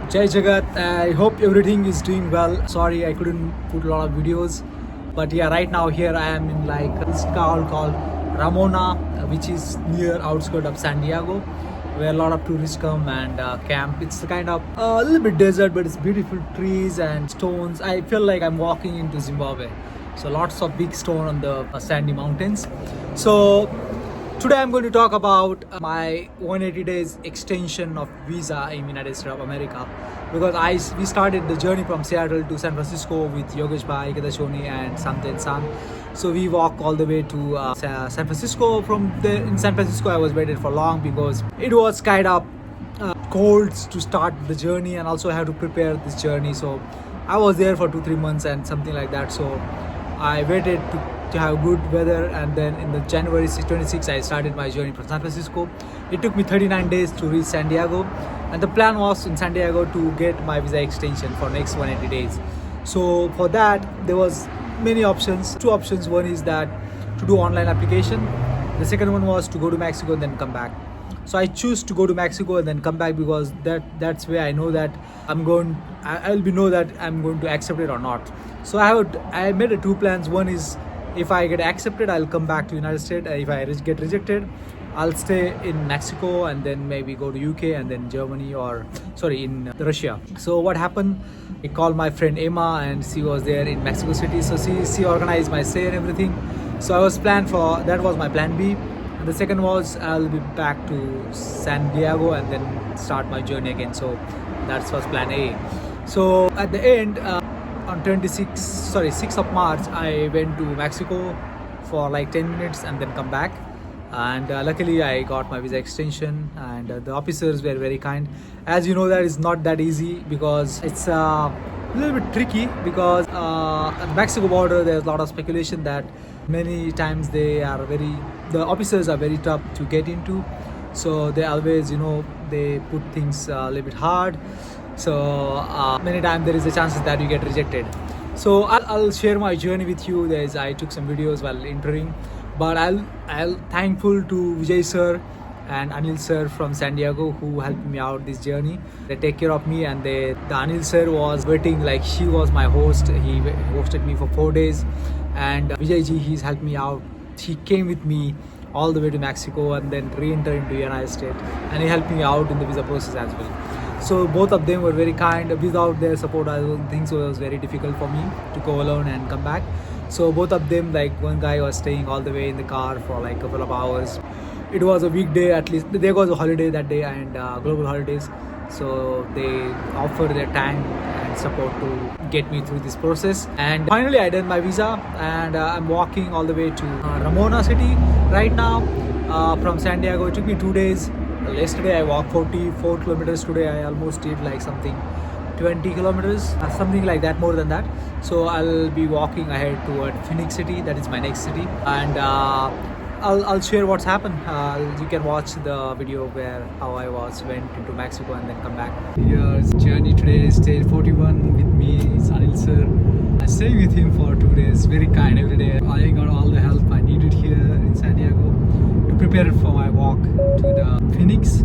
Jai Jagat, I hope everything is doing well. Sorry I couldn't put a lot of videos, but yeah, right now here I am in like this town called Ramona, which is near outskirts of San Diego, where a lot of tourists come and camp. It's kind of a little bit desert, but it's beautiful trees and stones. I feel like I'm walking into Zimbabwe. So lots of big stone on the sandy mountains. So today I'm going to talk about my 180 days extension of visa in United States of America, because we started the journey from Seattle to San Francisco with Yogesh Bhai, Kedashoni and Samten San. So we walk all the way to San Francisco. From there in San Francisco I was waited for long because it was kind of cold to start the journey, and also I have to prepare this journey. So I was there for 2-3 months and something like that. So I waited to have good weather, and then in the January 26 I started my journey from San Francisco. It took me 39 days to reach San Diego, and the plan was in San Diego to get my visa extension for next 180 days. So for that there was many options. Two options: one is that to do online application, the second one was to go to Mexico and then come back. So I choose to go to Mexico and then come back because that's where I know that I'll be know that I'm going to accept it or not. So I made two plans. One is, if I get accepted, I'll come back to United States. If I get rejected, I'll stay in Mexico and then maybe go to UK and then Germany, or in Russia. So what happened, I called my friend Emma and she was there in Mexico City. So she organized my stay and everything. So I was planned for that, was my plan B. And the second was I'll be back to San Diego and then start my journey again. So that was plan A. So at the end, on 6th of March, I went to Mexico for like 10 minutes and then come back. And luckily I got my visa extension, and the officers were very kind. As you know, that is not that easy because it's a little bit tricky, because at the Mexico border there's a lot of speculation that many times the officers are very tough to get into. So they always, they put things a little bit hard. So many times there is a chances that you get rejected. So I'll share my journey with you. I took some videos while entering, but I'll thankful to Vijay sir and Anil sir from San Diego who helped me out this journey. They take care of me, and the Anil sir was waiting, like she was my host. He hosted me for 4 days, and Vijay ji, he's helped me out. He came with me all the way to Mexico and then re-enter into United States, and he helped me out in the visa process as well. So both of them were very kind. Without their support, I don't think so. It was very difficult for me to go alone and come back. So both of them, like one guy was staying all the way in the car for like a couple of hours. It was a weekday, at least there was a holiday that day, and global holidays. So they offered their time and support to get me through this process. And finally I done my visa, and I'm walking all the way to Ramona city right now from San Diego. It took me 2 days. Yesterday I walked 44 kilometers. Today I almost did like something 20 kilometers, something like that, more than that. So I'll be walking ahead toward Phoenix City. That is my next city, and I'll share what's happened. You can watch the video where how I went into Mexico and then come back. Here's journey today. Stage 41 with me is Anil sir. I stay with him for 2 days. Very kind every day. I got all the help I needed here in San Diego to prepare for my walk to the Phoenix.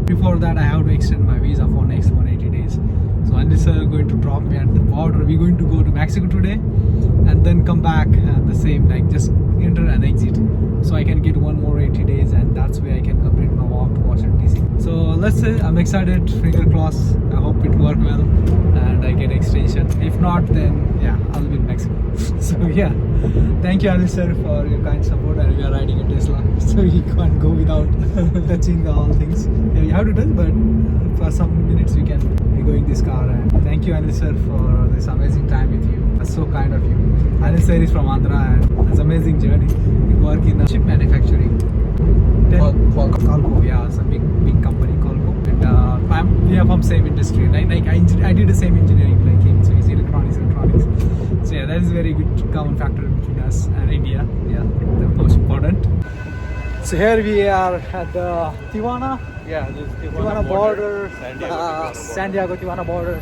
Before that I have to extend my visa for next 180 days. So Anil sir are going to drop me at the border. We're going to go to Mexico today and then come back the same, like just enter and exit. So I can get one more 80 days, and that's where I can complete my walk to Washington DC. So let's say I'm excited, finger crossed. I hope it worked well and I get extension. If not, then yeah, I'll be in Mexico. So yeah, thank you Anil sir for your kind support. And we are riding a Tesla, so you can't go without touching all things. Yeah, you have to touch, but for some minutes we can be going this car. And thank you Anil sir for this amazing time with you. That's so kind of you. Anil sir is from Andhra, and it's amazing journey. We work in ship manufacturing. Colco, yeah, it's a big company, Colco. And we are from same industry. Like I did the same engineering like him, so he's electronics. So yeah, that is very good common factor between us and India. Yeah, the most important. So here we are at the Tijuana. Yeah, this Tijuana border, San Diego Tijuana border,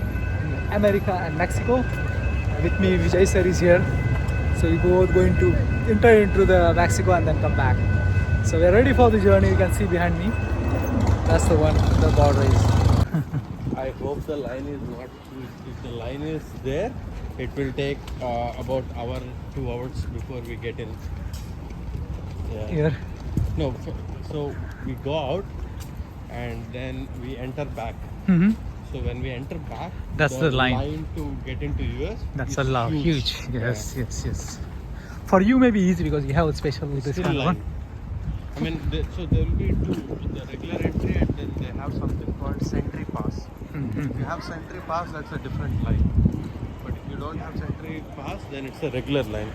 America and Mexico. With me, Vijay sir is here. So we both going to enter into the Mexico and then come back. So we are ready for the journey. You can see behind me. That's the one the border is. I hope the line is not. If the line is there, it will take about hour, 2 hours before we get in. Yeah. Here. No, so we go out and then we enter back. Mm-hmm. So when we enter back, That's the line. to get into US. That's is a lot huge. Yes, yes. For you, maybe easy because you have a special with this Still kind of line. one. I mean, so there will be two: the regular entry, and then they have something called sentry pass. If you have sentry pass, that's a different line. But if you don't have sentry pass, then it's a regular line.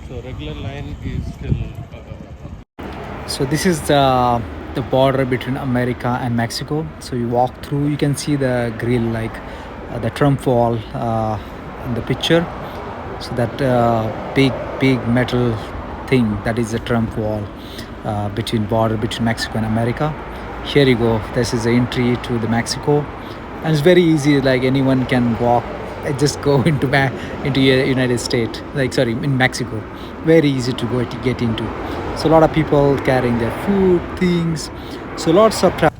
So regular line is still. So this is the border between America and Mexico. So you walk through, you can see the grill, like the Trump wall in the picture. So that big metal thing, that is the Trump wall between border between Mexico and America. Here you go. This is the entry to the Mexico, and it's very easy. Like anyone can walk, just go into United States. Like sorry, in Mexico, very easy to go to get into. So a lot of people carrying their food, things. So lots of traffic.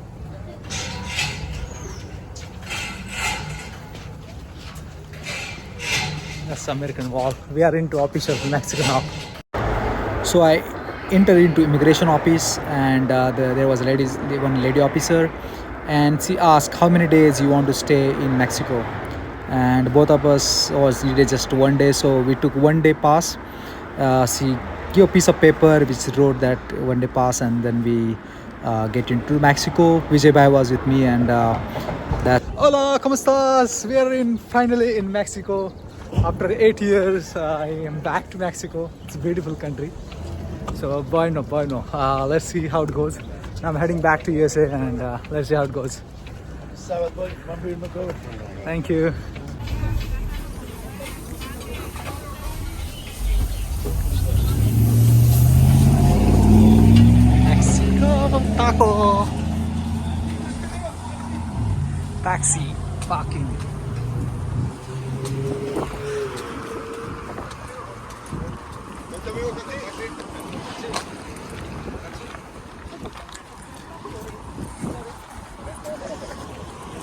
That's American wall. We are into official Mexico now. So I entered into immigration office, and there was one lady officer, and she asked how many days you want to stay in Mexico, and both of us was needed just 1 day, so we took 1 day pass. She gave a piece of paper which wrote that 1 day pass, and then we get into Mexico. Vijay Bhai was with me, and that. Hola, ¿cómo estás? We are finally in Mexico. After 8 years, I am back to Mexico. It's a beautiful country. So, bueno. Let's see how it goes. I'm heading back to USA, and let's see how it goes. Thank you. Mexico taco. Taxi parking.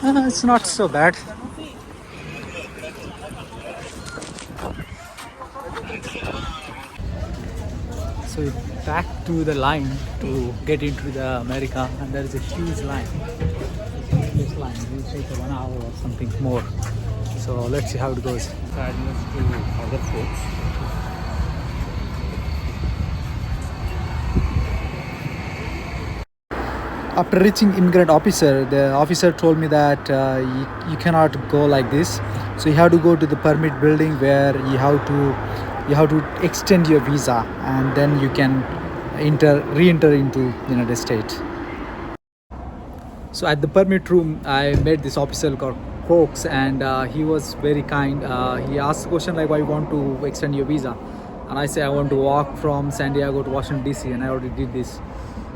It's not so bad. So we're back to the line to get into the America, and there is a huge line. This line will take 1 hour or something more. So let's see how it goes. Sadness to other folks. After reaching immigrant officer, the officer told me that you cannot go like this. So you have to go to the permit building where you have to extend your visa, and then you can re-enter into the United States. So at the permit room, I met this officer called Cox, and he was very kind. He asked the question like, why you want to extend your visa? And I say I want to walk from San Diego to Washington DC, and I already did this.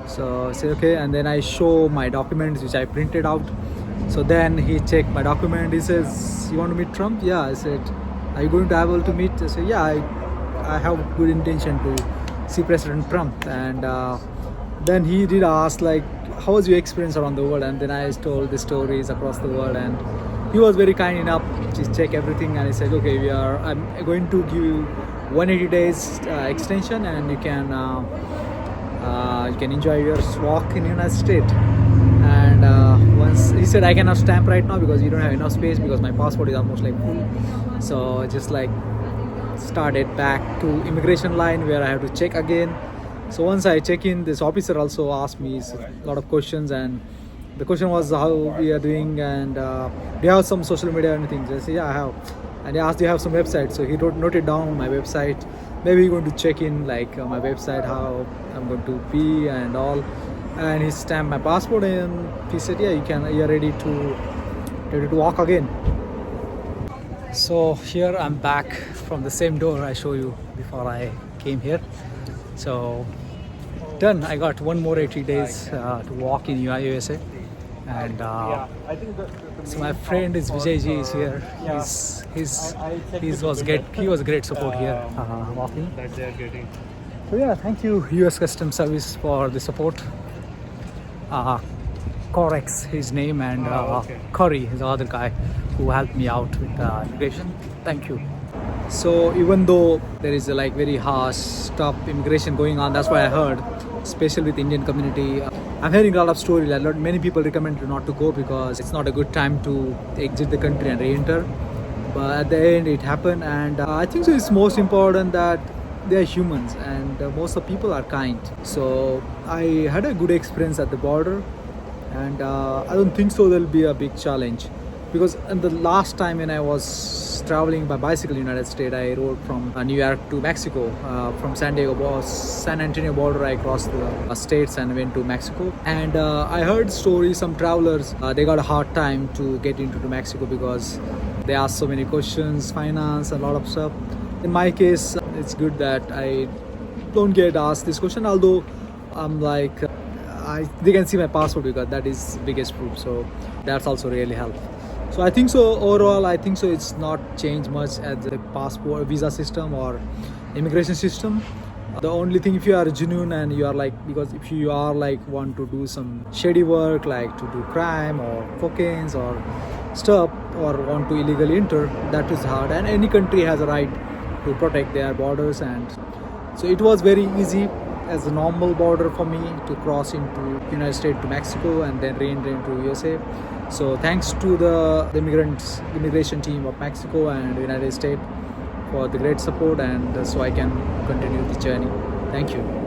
So I say okay, and then I show my documents which I printed out. So then he checked my document. He says, you want to meet Trump? Yeah. I said, are you going to be able to meet? I said, yeah, I have good intention to see President Trump. And then he did ask like, how was your experience around the world? And then I told the stories across the world, and he was very kind enough to check everything. And he said, okay, I'm going to give you 180 days extension, and you can enjoy your walk in the United States. And once he said, I cannot stamp right now because you don't have enough space, because my passport is almost like full. So I just like started back to immigration line where I have to check again. So once I check in, this officer also asked me a lot of questions, and the question was how we are doing, and do you have some social media or anything? So I said, yeah, I have. And he asked, do you have some website? So he noted down my website. Maybe you're going to check in like my website, how I'm going to be and all. And he stamped my passport, and he said, yeah, you're ready to walk again. So here I'm back from the same door I showed you before I came here. So done. I got one more 80 days to walk in USA. And so my friend is Vijay is here. He was great support here walking. That they are getting. So yeah, thank you US Customs Service for the support. Corex, his name, and Okay. Curry is the other guy who helped me out with immigration. Thank you. So even though there is a like very harsh, tough immigration going on, that's why I heard, especially with Indian community. I'm hearing a lot of stories. A lot, many people recommend you not to go because it's not a good time to exit the country and re-enter. But at the end, it happened, and I think so. It's most important that they are humans, and most of people are kind. So I had a good experience at the border, and I don't think so there'll be a big challenge because in the last time when I was traveling by bicycle in the United States, I rode from New York to Mexico. From San Antonio border, I crossed the states and went to Mexico. And I heard stories, some travelers, they got a hard time to get into Mexico because they asked so many questions, finance, a lot of stuff. In my case, it's good that I don't get asked this question, although I'm like, they can see my passport because that is biggest proof, so that's also really helpful. So I think so overall, I think so it's not changed much as the passport visa system or immigration system. The only thing, if you are genuine and you are like, because if you are like want to do some shady work like to do crime or cocaine or stuff, or want to illegally enter, that is hard, and any country has a right to protect their borders. And so it was very easy as a normal border for me to cross into United States to Mexico and then re-enter into USA. So thanks to the immigration team of Mexico and United States for the great support, and so I can continue the journey. Thank you.